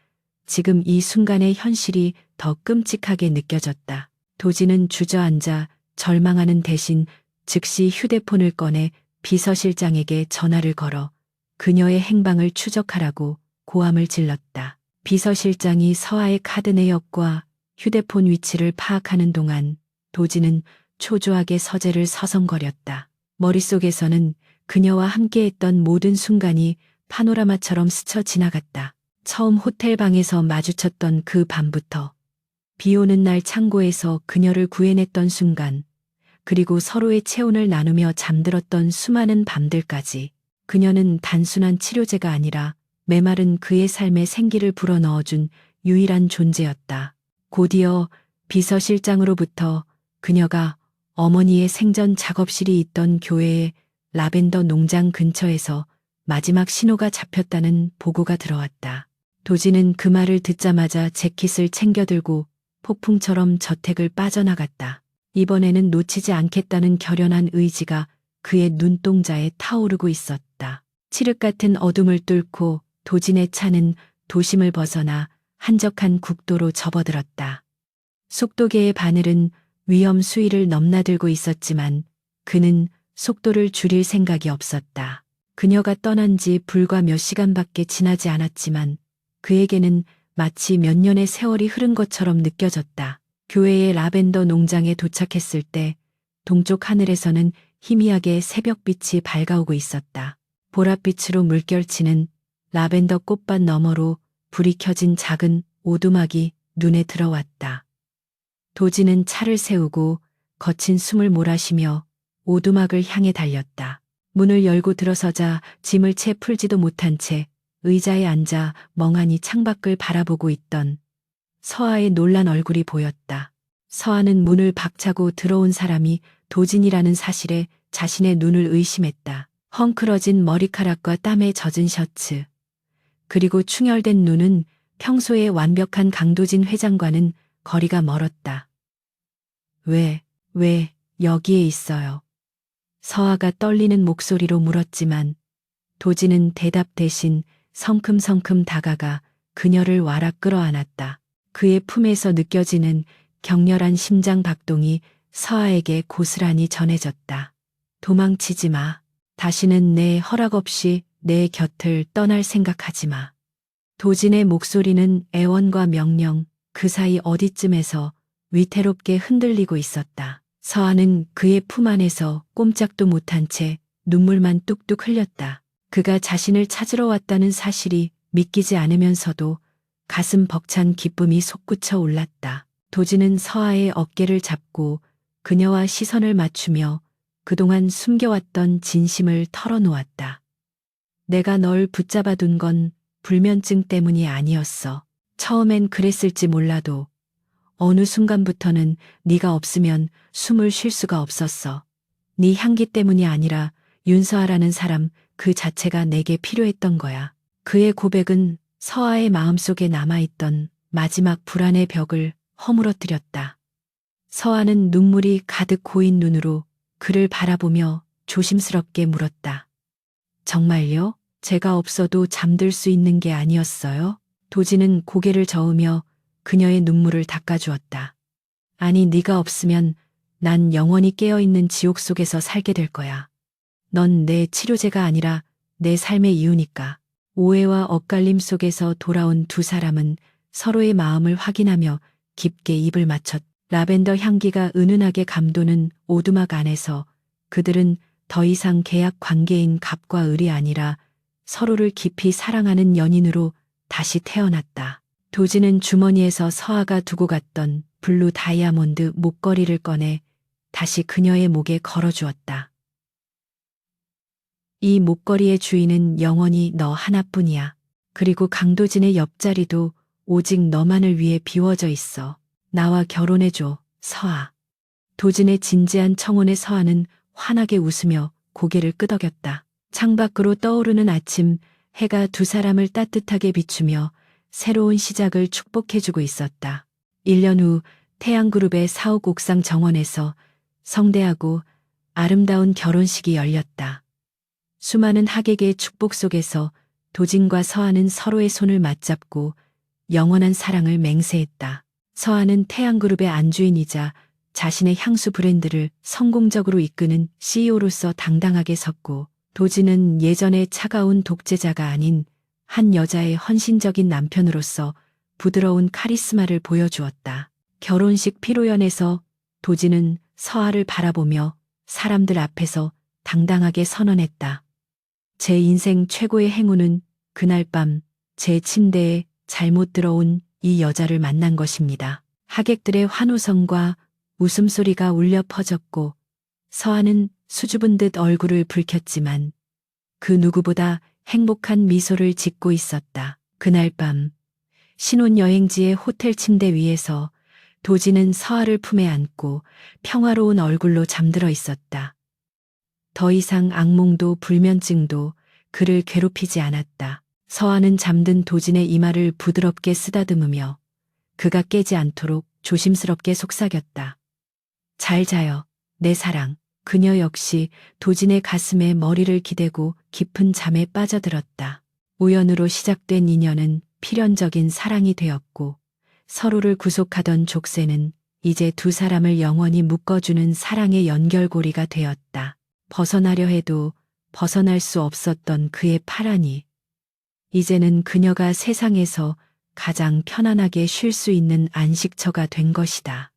지금 이 순간의 현실이 더 끔찍하게 느껴졌다. 도진은 주저앉아 절망하는 대신 즉시 휴대폰을 꺼내 비서실장에게 전화를 걸어 그녀의 행방을 추적하라고 고함을 질렀다. 비서실장이 서아의 카드 내역과 휴대폰 위치를 파악하는 동안 도진은 초조하게 서재를 서성거렸다. 머릿속에서는 그녀와 함께했던 모든 순간이 파노라마처럼 스쳐 지나갔다. 처음 호텔방에서 마주쳤던 그 밤부터 비 오는 날 창고에서 그녀를 구해냈던 순간, 그리고 서로의 체온을 나누며 잠들었던 수많은 밤들까지 그녀는 단순한 치료제가 아니라 메마른 그의 삶에 생기를 불어넣어준 유일한 존재였다. 곧이어 비서실장으로부터 그녀가 어머니의 생전 작업실이 있던 교회의 라벤더 농장 근처에서 마지막 신호가 잡혔다는 보고가 들어왔다. 도지는 그 말을 듣자마자 재킷을 챙겨들고 폭풍처럼 저택을 빠져나갔다. 이번에는 놓치지 않겠다는 결연한 의지가 그의 눈동자에 타오르고 있었다. 칠흑 같은 어둠을 뚫고 도진의 차는 도심을 벗어나 한적한 국도로 접어들었다. 속도계의 바늘은 위험 수위를 넘나들고 있었지만 그는 속도를 줄일 생각이 없었다. 그녀가 떠난 지 불과 몇 시간밖에 지나지 않았지만 그에게는 마치 몇 년의 세월이 흐른 것처럼 느껴졌다. 교회의 라벤더 농장에 도착했을 때 동쪽 하늘에서는 희미하게 새벽빛이 밝아오고 있었다. 보랏빛으로 물결치는 라벤더 꽃밭 너머로 불이 켜진 작은 오두막이 눈에 들어왔다. 도지는 차를 세우고 거친 숨을 몰아쉬며 오두막을 향해 달렸다. 문을 열고 들어서자 짐을 채 풀지도 못한 채 의자에 앉아 멍하니 창밖을 바라보고 있던 서아의 놀란 얼굴이 보였다. 서아는 문을 박차고 들어온 사람이 도진이라는 사실에 자신의 눈을 의심했다. 헝클어진 머리카락과 땀에 젖은 셔츠, 그리고 충혈된 눈은 평소의 완벽한 강도진 회장과는 거리가 멀었다. 왜 여기에 있어요? 서아가 떨리는 목소리로 물었지만 도진은 대답 대신 성큼성큼 다가가 그녀를 와락 끌어안았다. 그의 품에서 느껴지는 격렬한 심장 박동이 서아에게 고스란히 전해졌다. 도망치지 마. 다시는 내 허락 없이 내 곁을 떠날 생각하지 마. 도진의 목소리는 애원과 명령, 그 사이 어디쯤에서 위태롭게 흔들리고 있었다. 서아는 그의 품 안에서 꼼짝도 못한 채 눈물만 뚝뚝 흘렸다. 그가 자신을 찾으러 왔다는 사실이 믿기지 않으면서도 가슴 벅찬 기쁨이 솟구쳐 올랐다. 도진은 서아의 어깨를 잡고 그녀와 시선을 맞추며 그동안 숨겨왔던 진심을 털어놓았다. 내가 널 붙잡아둔 건 불면증 때문이 아니었어. 처음엔 그랬을지 몰라도 어느 순간부터는 네가 없으면 숨을 쉴 수가 없었어. 네 향기 때문이 아니라 윤서아라는 사람 그 자체가 내게 필요했던 거야. 그의 고백은 서아의 마음속에 남아있던 마지막 불안의 벽을 허물어뜨렸다. 서아는 눈물이 가득 고인 눈으로 그를 바라보며 조심스럽게 물었다. 정말요? 제가 없어도 잠들 수 있는 게 아니었어요? 도진은 고개를 저으며 그녀의 눈물을 닦아주었다. 아니, 네가 없으면 난 영원히 깨어있는 지옥 속에서 살게 될 거야. 넌 내 치료제가 아니라 내 삶의 이유니까. 오해와 엇갈림 속에서 돌아온 두 사람은 서로의 마음을 확인하며 깊게 입을 맞췄다. 라벤더 향기가 은은하게 감도는 오두막 안에서 그들은 더 이상 계약 관계인 갑과 을이 아니라 서로를 깊이 사랑하는 연인으로 다시 태어났다. 도진은 주머니에서 서아가 두고 갔던 블루 다이아몬드 목걸이를 꺼내 다시 그녀의 목에 걸어주었다. 이 목걸이의 주인은 영원히 너 하나뿐이야. 그리고 강도진의 옆자리도 오직 너만을 위해 비워져 있어. 나와 결혼해줘, 서아. 도진의 진지한 청혼에 서아는 환하게 웃으며 고개를 끄덕였다. 창밖으로 떠오르는 아침, 해가 두 사람을 따뜻하게 비추며 새로운 시작을 축복해주고 있었다. 1년 후 태양그룹의 사옥 옥상 정원에서 성대하고 아름다운 결혼식이 열렸다. 수많은 하객의 축복 속에서 도진과 서아는 서로의 손을 맞잡고 영원한 사랑을 맹세했다. 서아는 태양그룹의 안주인이자 자신의 향수 브랜드를 성공적으로 이끄는 CEO로서 당당하게 섰고, 도진은 예전의 차가운 독재자가 아닌 한 여자의 헌신적인 남편으로서 부드러운 카리스마를 보여주었다. 결혼식 피로연에서 도진은 서아를 바라보며 사람들 앞에서 당당하게 선언했다. 제 인생 최고의 행운은 그날 밤 제 침대에 잘못 들어온 이 여자를 만난 것입니다. 하객들의 환호성과 웃음소리가 울려 퍼졌고 서아는 수줍은 듯 얼굴을 붉혔지만 그 누구보다 행복한 미소를 짓고 있었다. 그날 밤 신혼여행지의 호텔 침대 위에서 도진은 서아를 품에 안고 평화로운 얼굴로 잠들어 있었다. 더 이상 악몽도 불면증도 그를 괴롭히지 않았다. 서아는 잠든 도진의 이마를 부드럽게 쓰다듬으며 그가 깨지 않도록 조심스럽게 속삭였다. 잘 자요, 내 사랑. 그녀 역시 도진의 가슴에 머리를 기대고 깊은 잠에 빠져들었다. 우연으로 시작된 인연은 필연적인 사랑이 되었고 서로를 구속하던 족쇄는 이제 두 사람을 영원히 묶어주는 사랑의 연결고리가 되었다. 벗어나려 해도 벗어날 수 없었던 그의 파란이 이제는 그녀가 세상에서 가장 편안하게 쉴 수 있는 안식처가 된 것이다.